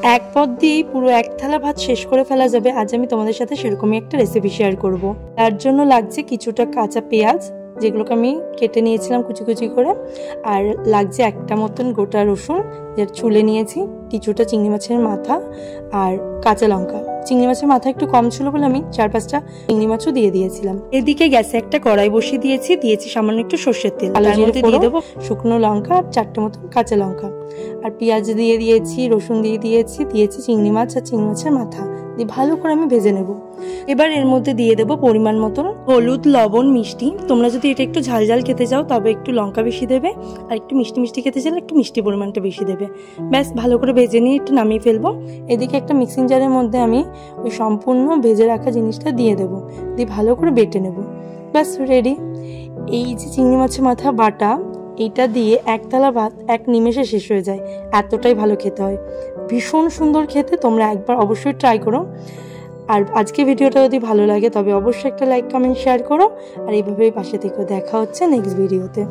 এক পদ দিয়েই পুরো এক থালা ভাত শেষ করে ফেলা যাবে। আজ আমি তোমাদের সাথে সেরকমই একটা রেসিপি শেয়ার করব। তার জন্য লাগছে কিছুটা কাঁচা পেঁয়াজ, যেগুলোকে আমি কেটে নিয়েছিলাম কুচি কুচি করে, আর লাগছে একটা মতন গোটা রসুন যেটা ছুলে নিয়েছি, কিছুটা চিংড়ি মাছের মাথা আর কাঁচা লঙ্কা। চিংড়ি মাছের মাথা একটু কম ছিল বলে আমি 4-5টা চিংড়ি মাছও দিয়ে দিয়েছিলাম। এদিকে গ্যাসে একটা কড়াই বসিয়ে দিয়েছি সামান্য একটু সর্ষের তেল, তার মধ্যে দিয়ে দেবো শুকনো লঙ্কা আর 4টে মতন কাঁচা লঙ্কা, আর পেঁয়াজ দিয়ে দিয়েছি, রসুন দিয়ে দিয়েছি চিংড়ি মাছ আর চিংড়ি মাছের মাথা দিয়ে ভালো করে আমি ভেজে নেব। এবার এর মধ্যে দিয়ে দেবো পরিমাণ মতন হলুদ, লবণ, মিষ্টি। তোমরা যদি এটা একটু ঝাল ঝাল খেতে চাও তবে একটু লঙ্কা বেশি দেবে, আর একটু মিষ্টি মিষ্টি খেতে চাইলে একটু মিষ্টি পরিমাণটা বেশি দেবে। ব্যাস ভালো করে ভেজে নিয়ে একটু নামিয়ে ফেলবো। এদিকে একটা মিক্সিং জারের মধ্যে আমি ওই সম্পূর্ণ ভেজে রাখা জিনিসটা দিয়ে দেবো, দিয়ে ভালো করে বেটে নেব। ব্যাস রেডি। এই যে চিংড়ি মাছের মাথা বাটা, এইটা দিয়ে এক থালা ভাত এক নিমেষে শেষ হয়ে যায়, এতটাই ভালো খেতে হয়, ভীষণ সুন্দর খেতে। তোমরা একবার অবশ্যই ট্রাই করো। আর আজকে ভিডিওটা যদি ভালো লাগে তবে অবশ্যই একটা লাইক, কমেন্ট, শেয়ার করো, আর এইভাবেই পাশে থেকো। দেখা হচ্ছে নেক্সট ভিডিওতে।